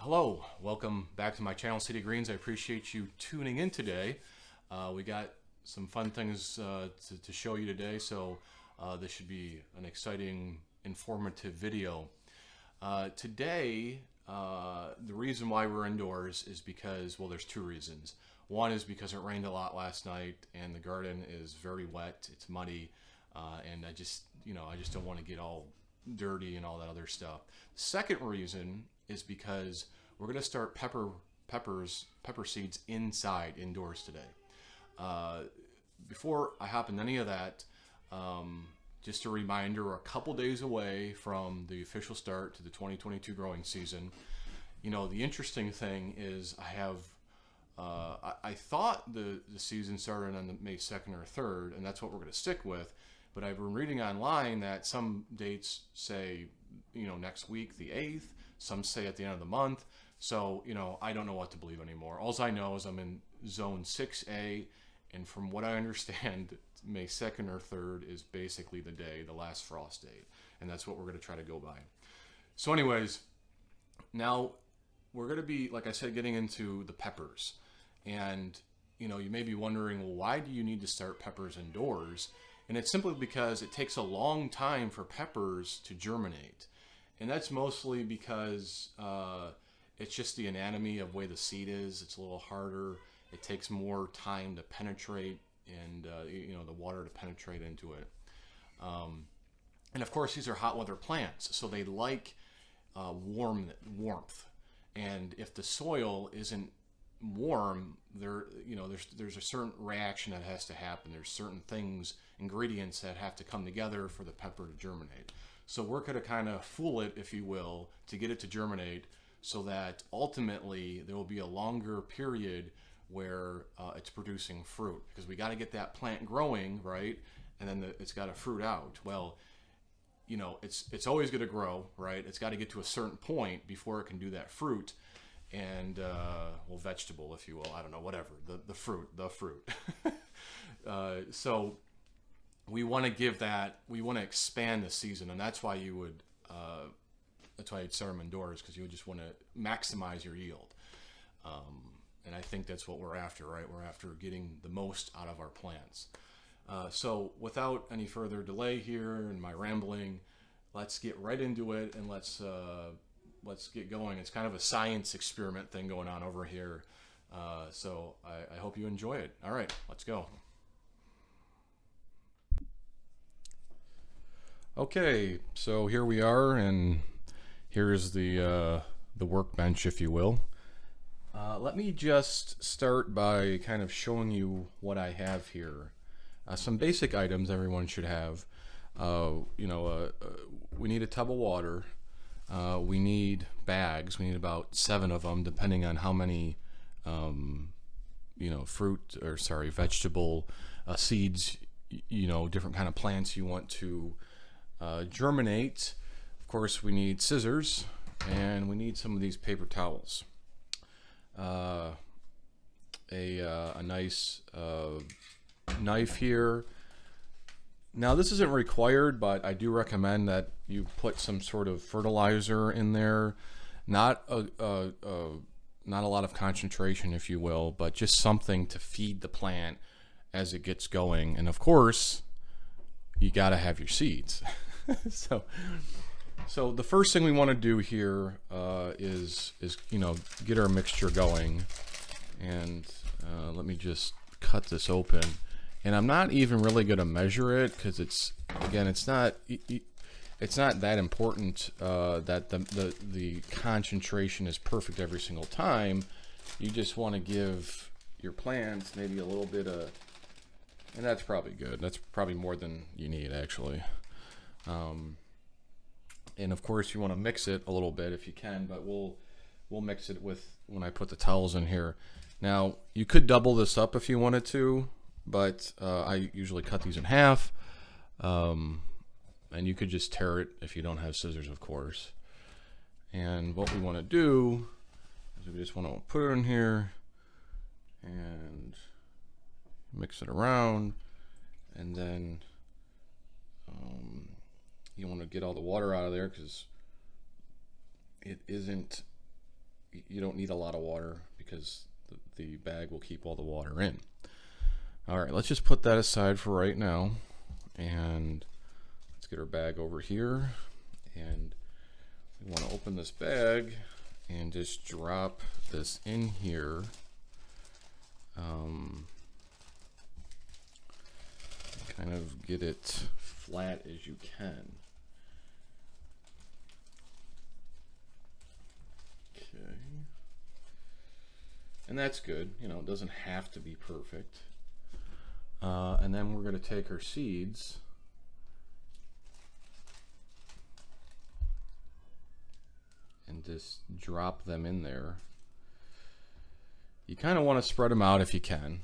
Hello, welcome back to my channel, City Greens. I appreciate you tuning in today. We got some fun things to show you today, so this should be an exciting, informative video. Today, the reason why we're indoors is because, well, there's two reasons. One is because it rained a lot last night and the garden is very wet, it's muddy, and I just don't want to get all dirty and all that other stuff. Second reason is because we're going to start pepper seeds indoors today. Before I hop into any of that, just a reminder, we're a couple days away from the official start to the 2022 growing season. You know, the interesting thing is I thought the season started on the May 2nd or 3rd, and that's what we're going to stick with. But I've been reading online that some dates say, next week, the 8th. Some say at the end of the month. So, I don't know what to believe anymore. All I know is I'm in zone 6A, and from what I understand, May 2nd or 3rd is basically the last frost date. And that's what we're going to try to go by. So anyways, now we're going to be, like I said, getting into the peppers. And, you may be wondering, well, why do you need to start peppers indoors? And it's simply because it takes a long time for peppers to germinate. And that's mostly because it's just the anatomy of the way the seed is. It's a little harder. It takes more time to penetrate and, the water to penetrate into it. And of course, these are hot weather plants, so they like warmth. And if the soil isn't warm, there's a certain reaction that has to happen. There's certain ingredients that have to come together for the pepper to germinate. So we're going to kind of fool it, if you will, to get it to germinate, so that ultimately there will be a longer period where it's producing fruit, because we got to get that plant growing, right? And then it's got to fruit out. Well, it's always going to grow, right? It's got to get to a certain point before it can do that fruit. And vegetable, if you will, I don't know, whatever, the fruit. So we want to expand the season, and that's why you'd start them indoors, because you would just want to maximize your yield. And I think that's what we're after, right? We're after getting the most out of our plants. So without any further delay here and my rambling, let's get right into it, and let's get going. It's kind of a science experiment thing going on over here. So I hope you enjoy it. All right, let's go. Okay, so here we are, and here's the workbench, if you will. Let me just start by kind of showing you what I have here. Some basic items everyone should have. We need a tub of water. We need bags. We need about 7 of them, depending on how many, vegetable seeds, different kind of plants you want to germinate. Of course, we need scissors, and we need some of these paper towels. A nice knife here. Now, this isn't required, but I do recommend that you put some sort of fertilizer in there. Not a lot of concentration, if you will, but just something to feed the plant as it gets going. And of course, you got to have your seeds. So the first thing we want to do here is get our mixture going. And let me just cut this open. And I'm not even really going to measure it, because it's not that important that the concentration is perfect every single time. You just want to give your plants maybe a little bit of, and that's probably good. That's probably more than you need, actually. And of course, you want to mix it a little bit if you can, but we'll mix it with when I put the towels in here. Now, you could double this up if you wanted to, but I usually cut these in half, and you could just tear it if you don't have scissors, of course. And what we want to do is we just want to put it in here and mix it around, and then you want to get all the water out of there, because it isn't you don't need a lot of water because the bag will keep all the water in. All right, let's just put that aside for right now, and let's get our bag over here, and we want to open this bag and just drop this in here. Kind of get it flat as you can. Okay. And that's good. You know, it doesn't have to be perfect. And then we're going to take our seeds and just drop them in there. You kind of want to spread them out if you can.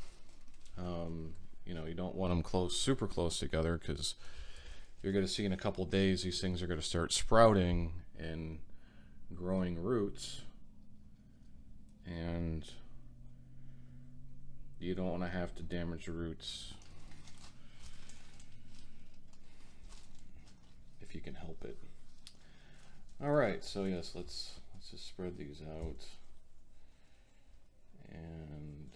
You know, you don't want them super close together, because you're going to see in a couple days these things are going to start sprouting and growing roots, and you don't want to have to damage the roots if you can help it. All right, so yes, let's just spread these out, and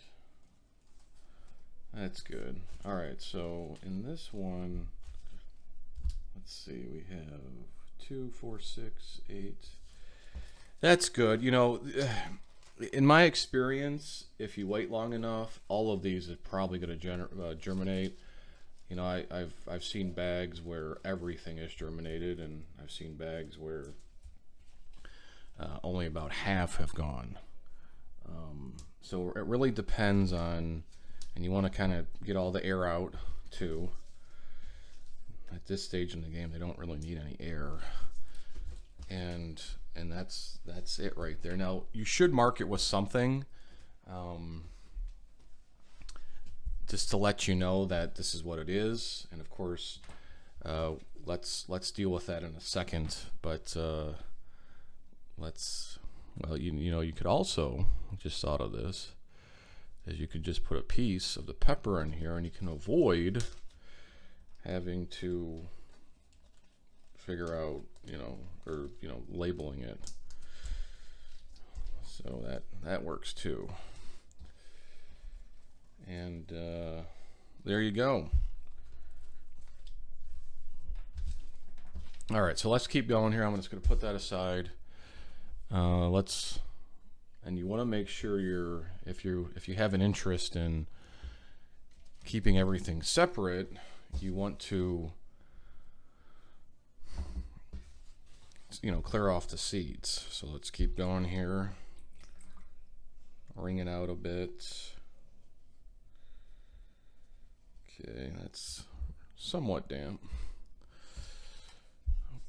that's good. All right, so in this one, let's see, we have 2, 4, 6, 8. That's good. You know, in my experience, if you wait long enough, all of these are probably going to germinate. You know, I've seen bags where everything is germinated, and I've seen bags where only about half have gone. So it really depends on, and you want to kind of get all the air out too. At this stage in the game, they don't really need any air, and that's it right there. Now you should mark it with something, just to let you know that this is what it is. And of course, let's deal with that in a second. But well, you know, you could also, just thought of this, is you could just put a piece of the pepper in here, and you can avoid having to figure out, you know, or, you know, labeling it. So that works too. And there you go. All right, so let's keep going here. I'm just going to put that aside. And you want to make sure if you have an interest in keeping everything separate, you want to, you know, clear off the seeds. So let's keep going here. Wring it out a bit. Okay, that's somewhat damp.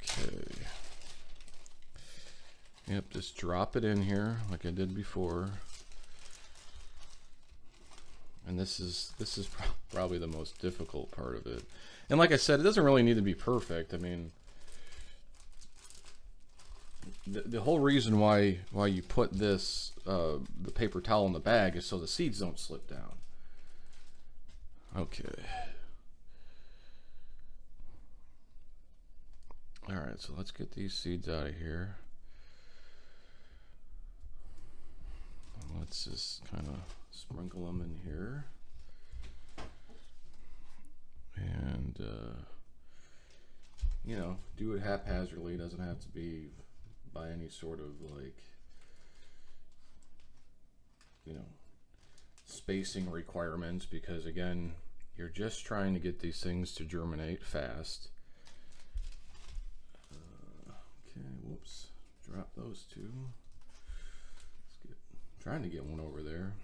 Okay. Yep, just drop it in here like I did before. And this is probably the most difficult part of it. And like I said, it doesn't really need to be perfect. I mean, the whole reason why you put this the paper towel in the bag is so the seeds don't slip down. Okay. All right, so let's get these seeds out of here. Let's just kind of sprinkle them in here. And, you know, do it haphazardly. It doesn't have to be by any sort of, like, you know, spacing requirements, because, again, you're just trying to get these things to germinate fast. Okay, whoops. Drop those two. Trying to get one over there.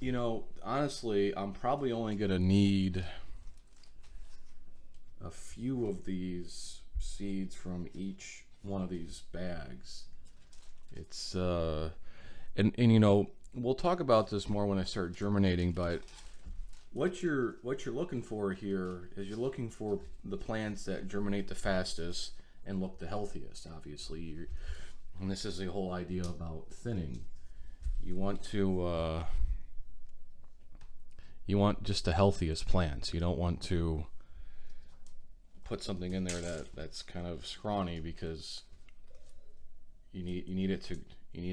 You know, honestly, I'm probably only going to need a few of these seeds from each one of these bags. It's and you know, we'll talk about this more when I start germinating, but what you're looking for here is you're looking for the plants that germinate the fastest and look the healthiest, obviously. And this is the whole idea about thinning. You want just the healthiest plants. You don't want to put something in there that's kind of scrawny, because you need it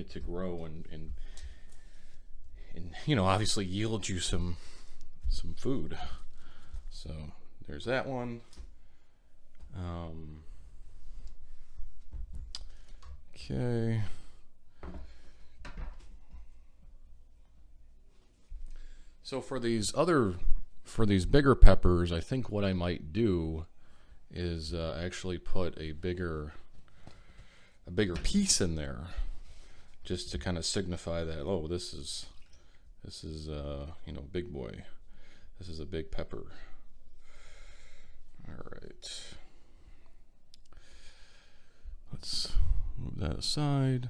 to grow and you know, obviously yield you some food. So there's that one. Okay. So for these bigger peppers, I think what I might do is actually put a bigger piece in there, just to kind of signify that, oh, this is you know, big boy. This is a big pepper. All right. Let's move that aside.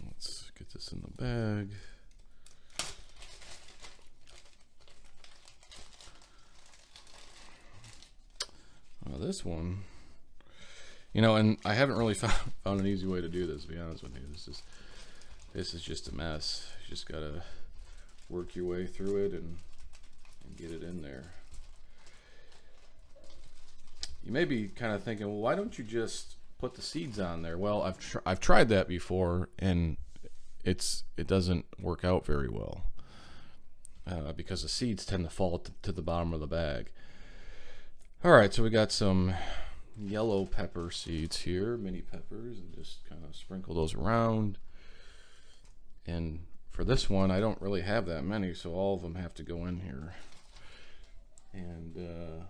Let's get this in the bag. This one, you know, and I haven't really found an easy way to do this, to be honest with you. This is just a mess. You just gotta work your way through it and get it in there. You may be kind of thinking, well, why don't you just put the seeds on there? Well, I've tried that before, and it doesn't work out very well, because the seeds tend to fall to the bottom of the bag. All right, so we got some yellow pepper seeds here, mini peppers, and just kind of sprinkle those around. And for this one, I don't really have that many, so all of them have to go in here. And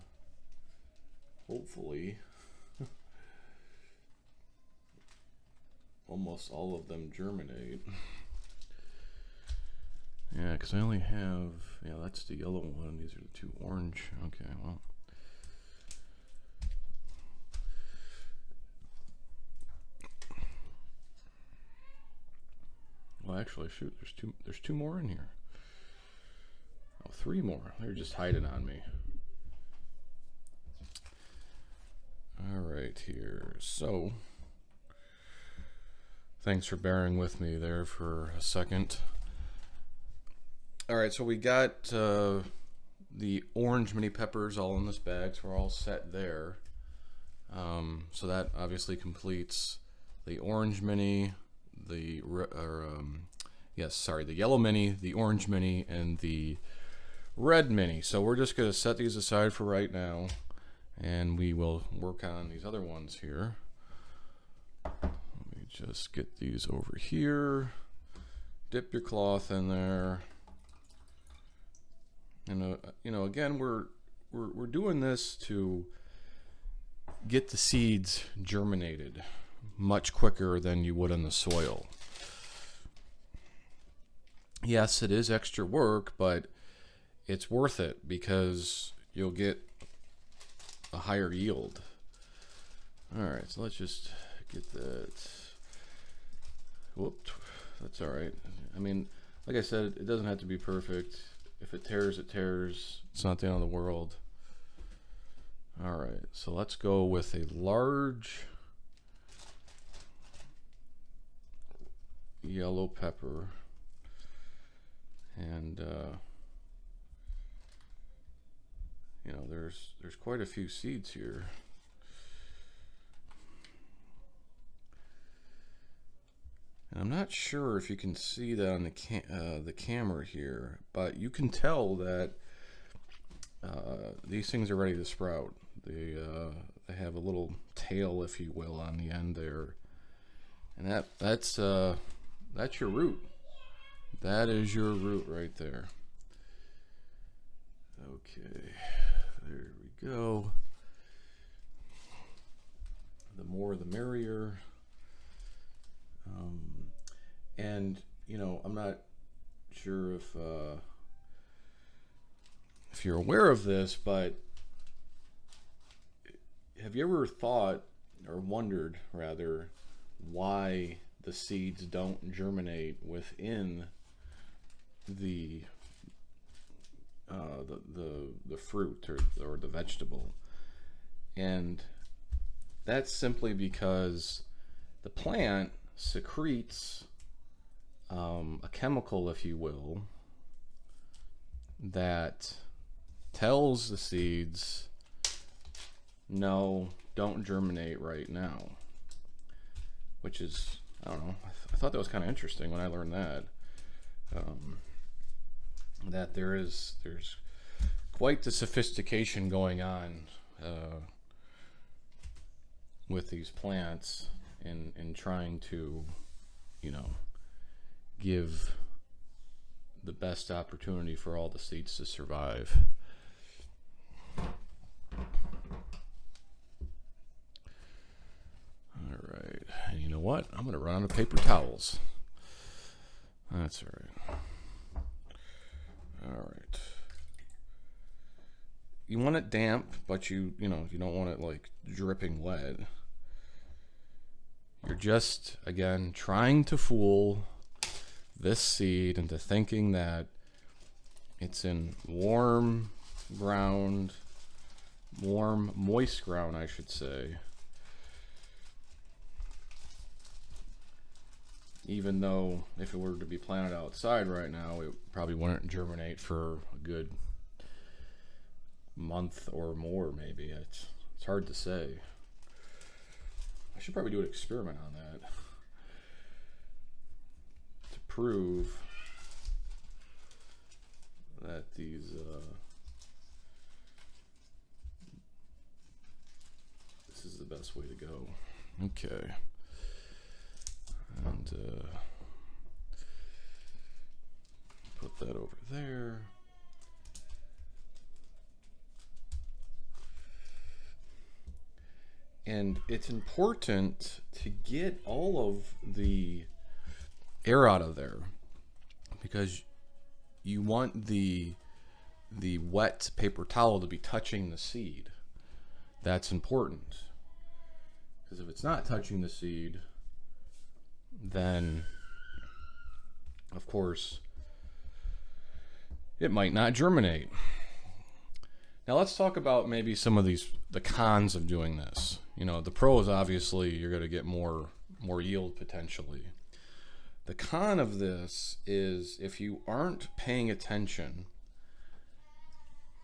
hopefully almost all of them germinate. Yeah, because I only have, yeah, that's the yellow one. These are the two orange. Okay, well. Well, actually, shoot, there's two more in here. Oh, three more. They're just hiding on me. All right, here. So, thanks for bearing with me there for a second. All right, so we got the orange mini peppers all in this bag, so we're all set there. So that obviously completes the orange mini, the yellow mini, the orange mini, and the red mini. So we're just going to set these aside for right now, and we will work on these other ones here. Let me just get these over here. Dip your cloth in there. And you know, again, we're doing this to get the seeds germinated much quicker than you would in the soil. Yes, it is extra work, but it's worth it because you'll get a higher yield. All right, so let's just get that. Whoop, that's all right. I mean, like I said, it doesn't have to be perfect. If it tears, it tears. It's not the end of the world. All right, so let's go with a large yellow pepper, and you know, there's quite a few seeds here. And I'm not sure if you can see that on the camera here, but you can tell that these things are ready to sprout. They have a little tail, if you will, on the end there, and that's your root. That is your root right there. Okay, there we go. The more the merrier. And you know, I'm not sure if you're aware of this, but have you ever thought or wondered rather why the seeds don't germinate within the fruit or the vegetable? And that's simply because the plant secretes a chemical, if you will, that tells the seeds no, don't germinate right now. Which is, I don't know, I thought that was kind of interesting when I learned that. That there's quite the sophistication going on with these plants in trying to, you know, give the best opportunity for all the seeds to survive. All right, and you know what? I'm gonna run out of paper towels. That's all right. All right. You want it damp, but you don't want it like dripping wet. You're just, again, trying to fool this seed into thinking that it's in warm ground, warm, moist ground, I should say. Even though if it were to be planted outside right now, it probably wouldn't germinate for a good month or more, maybe. It's hard to say. I should probably do an experiment on that to prove that these this is the best way to go. Okay. And put that over there. And it's important to get all of the air out of there, because you want the wet paper towel to be touching the seed. That's important, because if it's not touching the seed, then of course it might not germinate. Now let's talk about maybe some of the cons of doing this. You know, the pros, obviously, you're going to get more yield potentially. The con of this is if you aren't paying attention,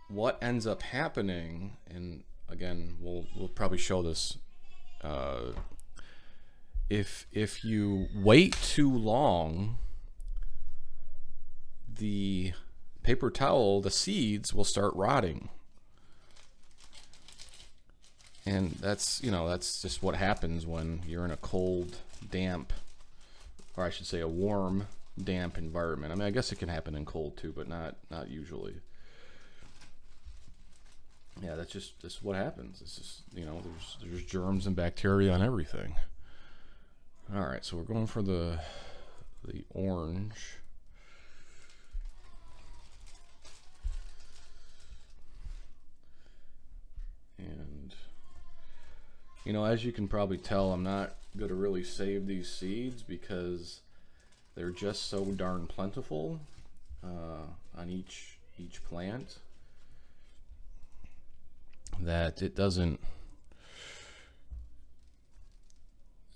what ends up happening, and again, we'll probably show this, if you wait too long, the paper towel, the seeds will start rotting. And that's just what happens when you're in a cold, damp, or I should say a warm, damp environment. I mean, I guess it can happen in cold too, but not usually. Yeah, that's just what happens. It's just, there's germs and bacteria on everything. All right, so we're going for the orange. And as you can probably tell, I'm not going to really save these seeds because they're just so darn plentiful on each plant that it doesn't.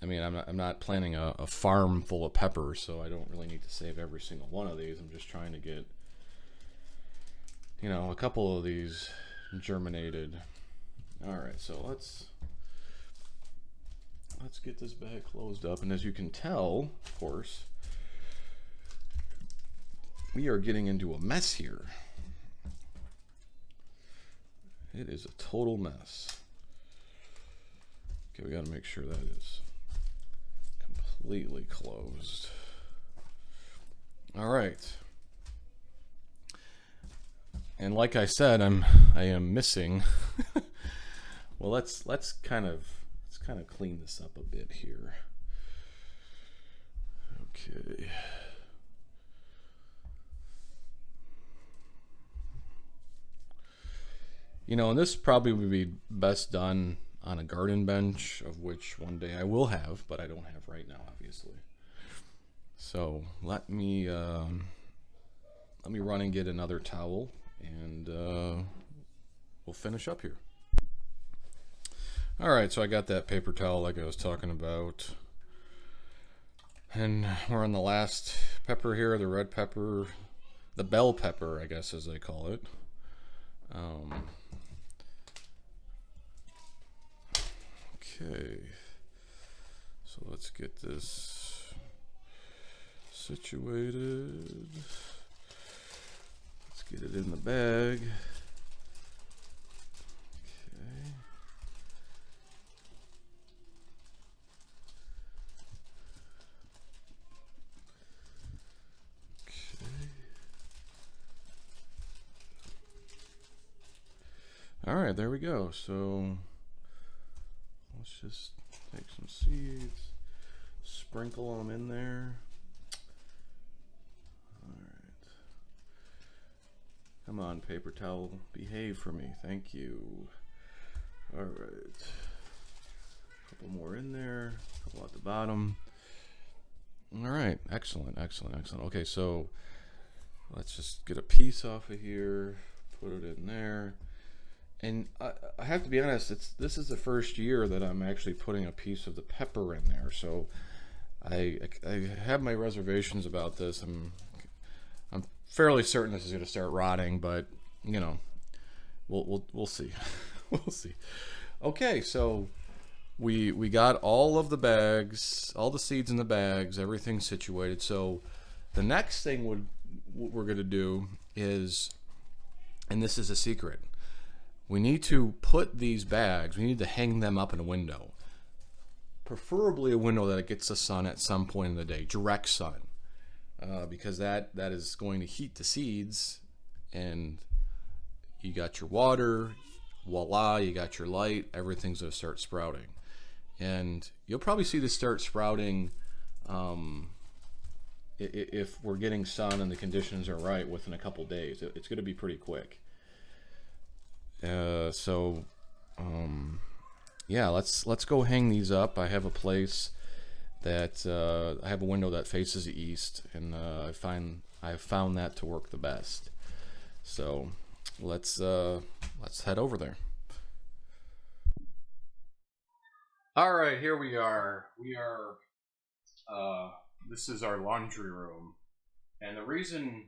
I mean, I'm not planting a farm full of peppers, so I don't really need to save every single one of these. I'm just trying to get, a couple of these germinated. All right, so let's get this bag closed up. And as you can tell, of course, we are getting into a mess here. It is a total mess. Okay, we got to make sure that is completely closed. All right. And like I said, I am missing. Well, let's kind of clean this up a bit here. Okay. And this probably would be best done on a garden bench, of which one day I will have, but I don't have right now, obviously. So let me run and get another towel, and we'll finish up here. All right, so I got that paper towel like I was talking about, and we're on the last pepper here, the red pepper, the bell pepper, I guess as they call it. Okay, so let's get this situated. Let's get it in the bag. Okay. All right, there we go. So let's just take some seeds, sprinkle them in there. All right. Come on, paper towel, behave for me. Thank you. All right. A couple more in there, a couple at the bottom. All right, excellent, excellent, excellent. Okay, so let's just get a piece off of here, put it in there. And I have to be honest, this is the first year that I'm actually putting a piece of the pepper in there. So I have my reservations about this. I'm fairly certain this is going to start rotting, but you know, we'll see. We'll see. Okay, so we got all of the bags, all the seeds in the bags, everything situated. So the next thing what we're going to do is, and this is a secret, we need to put these bags, we need to hang them up in a window. Preferably a window that gets the sun at some point in the day, direct sun, because that is going to heat the seeds, and you got your water, voila, you got your light, everything's going to start sprouting. And you'll probably see this start sprouting if we're getting sun and the conditions are right within a couple days. It's going to be pretty quick. Yeah, let's go hang these up. I have a place that I have a window that faces the east, and I've found that to work the best. So let's head over there. All right, here we are. This is our laundry room, and the reason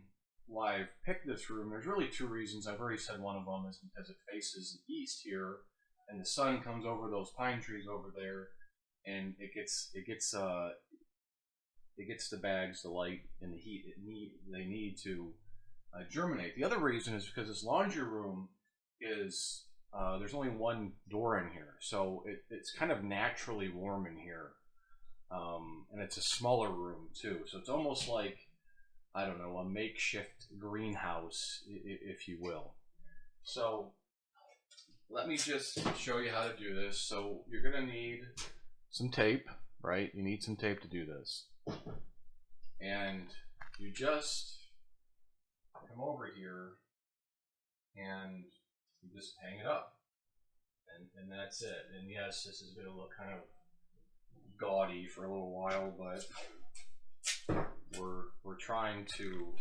why I've picked this room, there's really two reasons. I've already said one of them is because it faces the east here, and the sun comes over those pine trees over there, and it gets the bags the light and the heat they need to germinate. The other reason is because this laundry room is there's only one door in here, so it's kind of naturally warm in here, and it's a smaller room too, so it's almost like, I don't know, a makeshift greenhouse, if you will. So let me just show you how to do this. So you're going to need some tape, right? You need some tape to do this. And you just come over here and you just hang it up. And that's it. And yes, this is going to look kind of gaudy for a little while, but we're trying to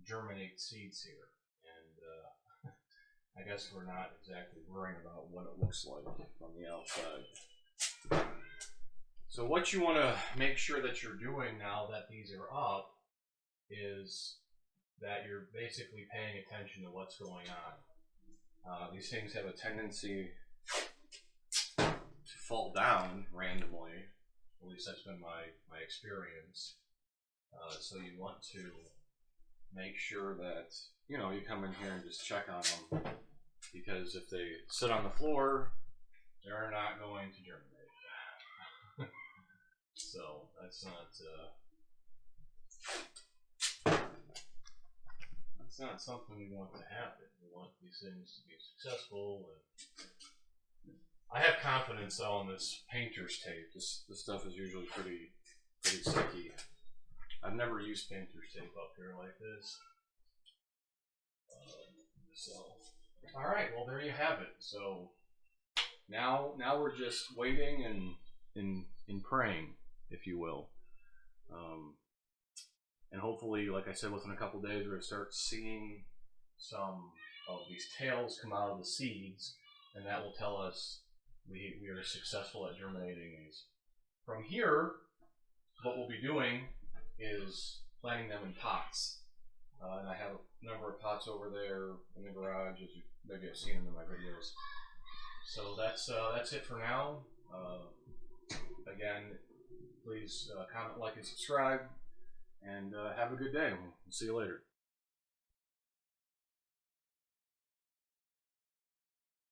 germinate seeds here, and I guess we're not exactly worrying about what it looks like from the outside. So what you want to make sure that you're doing now that these are up is that you're basically paying attention to what's going on. These things have a tendency to fall down randomly. At least that's been my experience. So you want to make sure that, you know, you come in here and just check on them, because if they sit on the floor, they're not going to germinate. So that's not something we want to happen. We want these things to be successful. And I have confidence though in this painter's tape. This stuff is usually pretty sticky. I've never used painter's tape up here like this. All right, well there you have it. So now we're just waiting and praying, if you will, and hopefully, like I said, within a couple days, we're going to start seeing some of these tails come out of the seeds, and that will tell us we are successful at germinating these. From here, what we'll be doing is planting them in pots. And I have a number of pots over there in the garage, as you maybe have seen them in my videos. So that's it for now. Again, please comment, like, and subscribe, and have a good day. We'll see you later.